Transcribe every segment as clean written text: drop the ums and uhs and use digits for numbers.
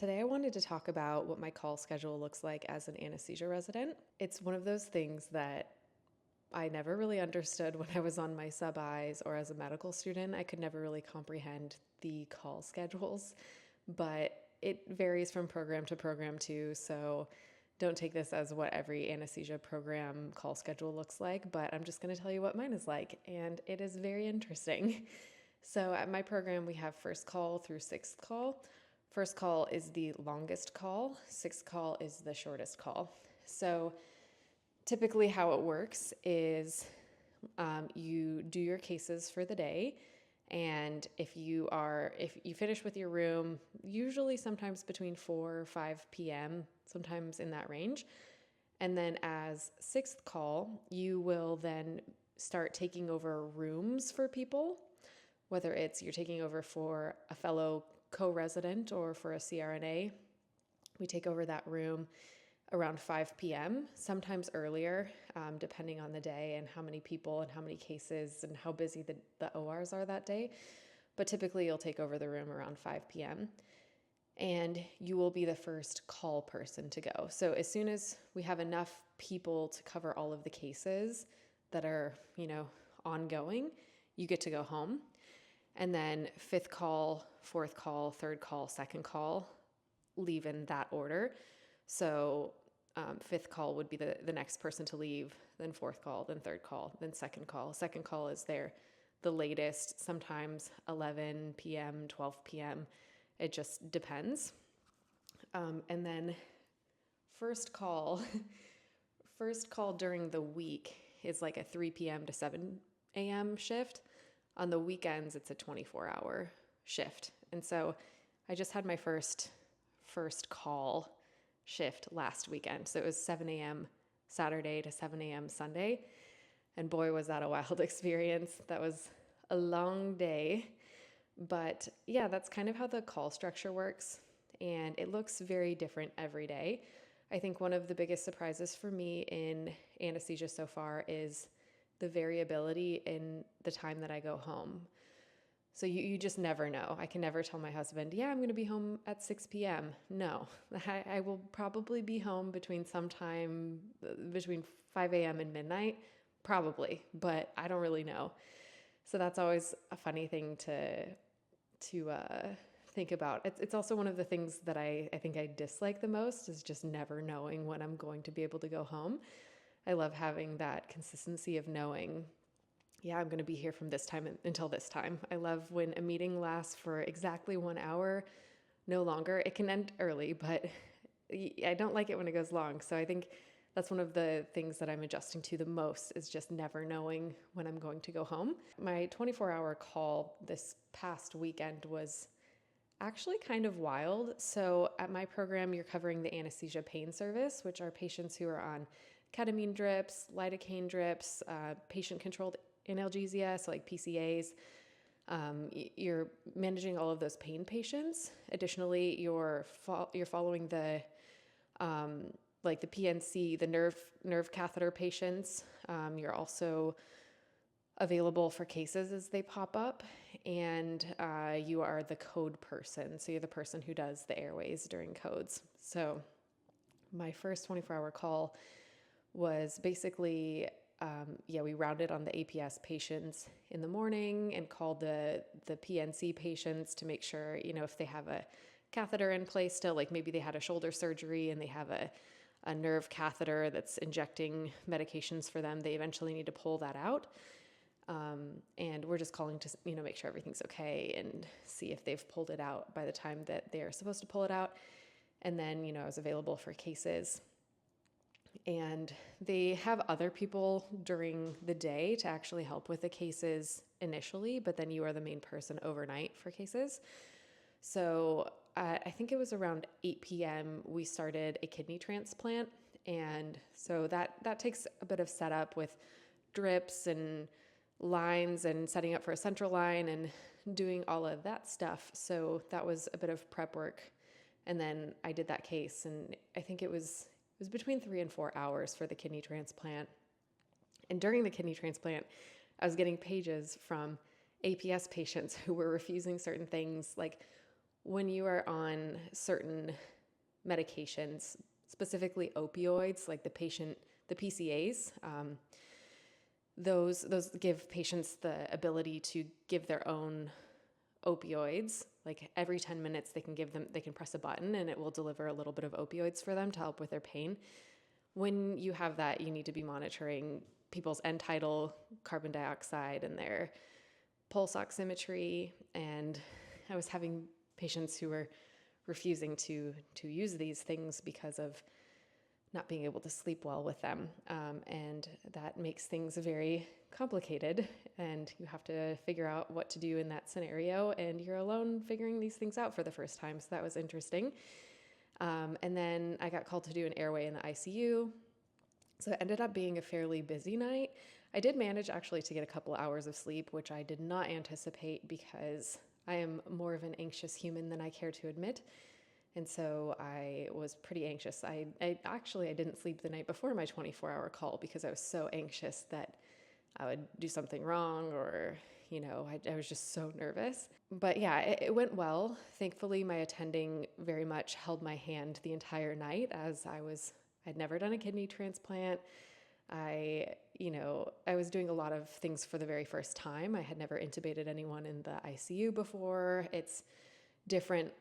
Today I wanted to talk about what my call schedule looks like as an anesthesia resident. It's one of those things that I never really understood when I was on my sub-Is or as a medical student. I could never really comprehend the call schedules, but it varies from program to program too. So don't take this as what every anesthesia program call schedule looks like, but I'm just going to tell you what mine is like, and it is very interesting. So at my program, we have first call through sixth call. First call is the longest call, sixth call is the shortest call. So typically, how it works is you do your cases for the day, and if you finish with your room, usually sometimes between 4 or 5 p.m., sometimes in that range, and then as sixth call, you will then start taking over rooms for people, whether it's you're taking over for a fellow co-resident or for a CRNA. We take over that room around 5 p.m., sometimes earlier, depending on the day and how many people and how many cases and how busy the ORs are that day. But typically you'll take over the room around 5 p.m. and you will be the first call person to go. So as soon as we have enough people to cover all of the cases that are, ongoing, you get to go home. And then fifth call, fourth call, third call, second call, leave in that order. So fifth call would be the next person to leave, then fourth call, then third call, then second call. Second call is the latest, sometimes 11 p.m., 12 p.m. It just depends. And then first call, first call during the week is like a 3 p.m. to 7 a.m. shift. On the weekends, it's a 24-hour shift. And so I just had my first call shift last weekend. So it was 7 a.m. Saturday to 7 a.m. Sunday. And boy, was that a wild experience. That was a long day. But yeah, that's kind of how the call structure works. And it looks very different every day. I think one of the biggest surprises for me in anesthesia so far is the variability in the time that I go home. So you just never know. I can never tell my husband, yeah, I'm going to be home at 6 p.m. No, I will probably be home between 5 a.m. and midnight, probably, but I don't really know. So that's always a funny thing to think about. It's also one of the things that I think I dislike the most is just never knowing when I'm going to be able to go home. I love having that consistency of knowing, yeah, I'm going to be here from this time until this time. I love when a meeting lasts for exactly 1 hour, no longer. It can end early, but I don't like it when it goes long. So I think that's one of the things that I'm adjusting to the most is just never knowing when I'm going to go home. My 24-hour call this past weekend was actually kind of wild. So at my program, you're covering the anesthesia pain service, which are patients who are on ketamine drips, lidocaine drips, patient-controlled analgesia, so like PCAs. You're managing all of those pain patients. Additionally, you're following the the PNC, the nerve catheter patients. You're also available for cases as they pop up, and you are the code person. So you're the person who does the airways during codes. So my first 24-hour call was basically, we rounded on the APS patients in the morning and called the PNC patients to make sure, if they have a catheter in place still, like maybe they had a shoulder surgery and they have a nerve catheter that's injecting medications for them, they eventually need to pull that out. And we're just calling to, make sure everything's okay and see if they've pulled it out by the time that they're supposed to pull it out. And then, I was available for cases. And they have other people during the day to actually help with the cases initially, but then you are the main person overnight for cases. So I think it was around 8 p.m. we started a kidney transplant. And so that takes a bit of setup with drips and lines and setting up for a central line and doing all of that stuff. So that was a bit of prep work. And then I did that case, and I think it was between 3 and 4 hours for the kidney transplant. And during the kidney transplant, I was getting pages from APS patients who were refusing certain things, like when you are on certain medications, specifically opioids, like the PCAs, those give patients the ability to give their own opioids. Like every 10 minutes they can press a button and it will deliver a little bit of opioids for them to help with their pain. When you have that, you need to be monitoring people's end tidal carbon dioxide and their pulse oximetry. And I was having patients who were refusing to use these things because of not being able to sleep well with them. And that makes things very complicated, and you have to figure out what to do in that scenario, and you're alone figuring these things out for the first time. So that was interesting. And then I got called to do an airway in the ICU. So it ended up being a fairly busy night. I did manage actually to get a couple hours of sleep, which I did not anticipate because I am more of an anxious human than I care to admit. And so I was pretty anxious. I didn't sleep the night before my 24-hour call because I was so anxious that I would do something wrong, or, I was just so nervous. But yeah, it went well. Thankfully, my attending very much held my hand the entire night, as I'd never done a kidney transplant. I was doing a lot of things for the very first time. I had never intubated anyone in the ICU before. It's different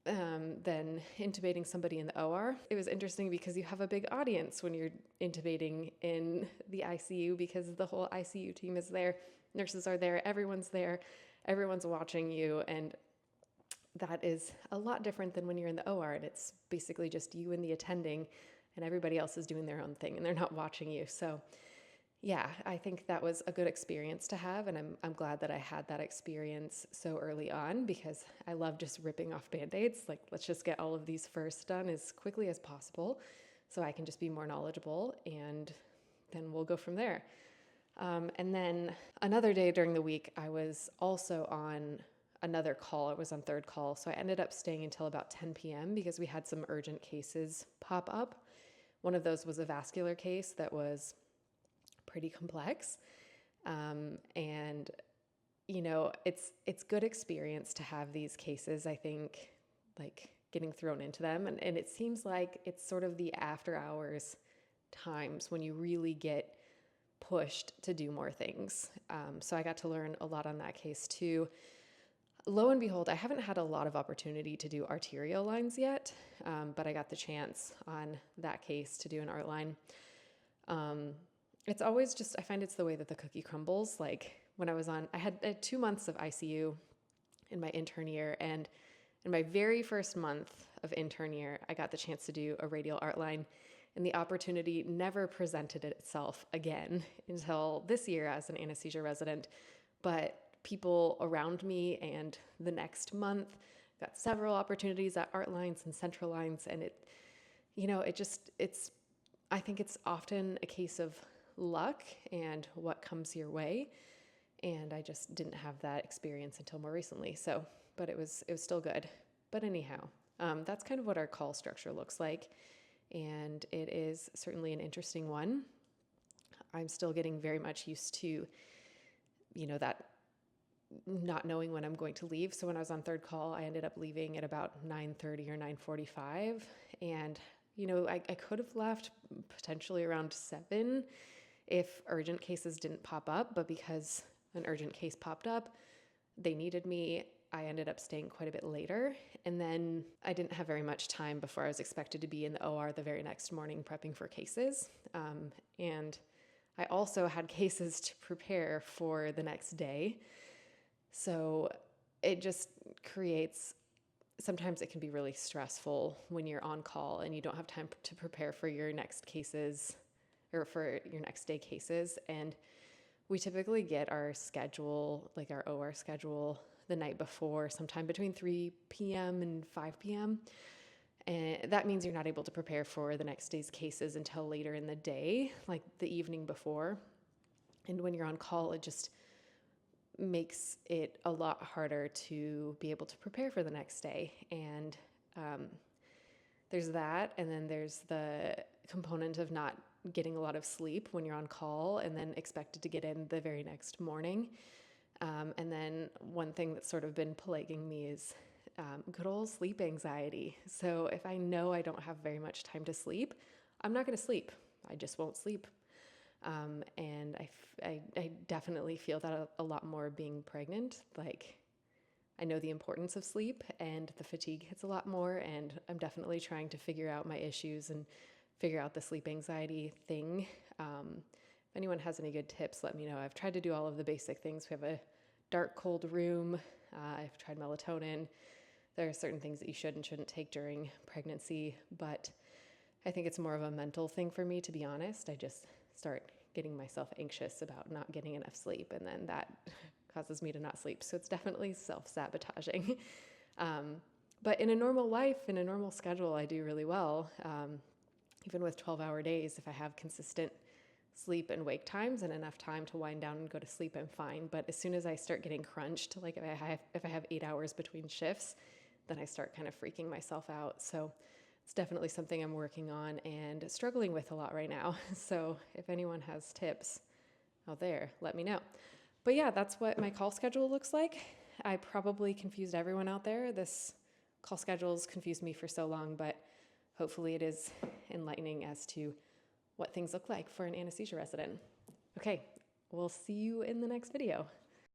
than intubating somebody in the OR. It was interesting because you have a big audience when you're intubating in the ICU because the whole ICU team is there. Nurses are there. Everyone's there. Everyone's watching you. And that is a lot different than when you're in the OR and it's basically just you and the attending and everybody else is doing their own thing and they're not watching you. So yeah, I think that was a good experience to have, and I'm glad that I had that experience so early on because I love just ripping off Band-Aids. Like, let's just get all of these first done as quickly as possible so I can just be more knowledgeable, and then we'll go from there. And then another day during the week, I was also on another call. I was on third call, so I ended up staying until about 10 p.m. because we had some urgent cases pop up. One of those was a vascular case that was pretty complex. And it's good experience to have these cases, I think, like getting thrown into them. And it seems like it's sort of the after hours times when you really get pushed to do more things. So I got to learn a lot on that case too. Lo and behold, I haven't had a lot of opportunity to do arterial lines yet, but I got the chance on that case to do an art line. It's always just, I find it's the way that the cookie crumbles. Like when I had 2 months of ICU in my intern year, and in my very first month of intern year, I got the chance to do a radial art line, and the opportunity never presented itself again until this year as an anesthesia resident. But people around me and the next month got several opportunities at art lines and central lines, and I think it's often a case of luck and what comes your way. And I just didn't have that experience until more recently. So, but it was still good. But anyhow, that's kind of what our call structure looks like. And it is certainly an interesting one. I'm still getting very much used to, that not knowing when I'm going to leave. So when I was on third call, I ended up leaving at about 9:30 or 9:45. And, I could have left potentially around 7 if urgent cases didn't pop up, but because an urgent case popped up, they needed me, I ended up staying quite a bit later. And then I didn't have very much time before I was expected to be in the OR the very next morning prepping for cases. And I also had cases to prepare for the next day. So it just sometimes it can be really stressful when you're on call and you don't have time to prepare for your next cases or for your next day cases. And we typically get our schedule, like our OR schedule, the night before, sometime between 3 p.m. and 5 p.m. And that means you're not able to prepare for the next day's cases until later in the day, like the evening before. And when you're on call, it just makes it a lot harder to be able to prepare for the next day. And there's that. And then there's the component of not getting a lot of sleep when you're on call and then expected to get in the very next morning. And then one thing that's sort of been plaguing me is good old sleep anxiety. So if I know I don't have very much time to sleep, I'm not going to sleep. I just won't sleep. And I definitely feel that a lot more being pregnant. Like, I know the importance of sleep, and the fatigue hits a lot more, and I'm definitely trying to figure out my issues and figure out the sleep anxiety thing. If anyone has any good tips, let me know. I've tried to do all of the basic things. We have a dark, cold room. I've tried melatonin. There are certain things that you should and shouldn't take during pregnancy, but I think it's more of a mental thing for me, to be honest. I just start getting myself anxious about not getting enough sleep, and then that causes me to not sleep. So it's definitely self-sabotaging. But in a normal life, in a normal schedule, I do really well. Even with 12-hour days, if I have consistent sleep and wake times and enough time to wind down and go to sleep, I'm fine. But as soon as I start getting crunched, like if I have 8 hours between shifts, then I start kind of freaking myself out. So it's definitely something I'm working on and struggling with a lot right now. So if anyone has tips out there, let me know. But yeah, that's what my call schedule looks like. I probably confused everyone out there. This call schedule's confused me for so long, but hopefully it is enlightening as to what things look like for an anesthesia resident. Okay, we'll see you in the next video.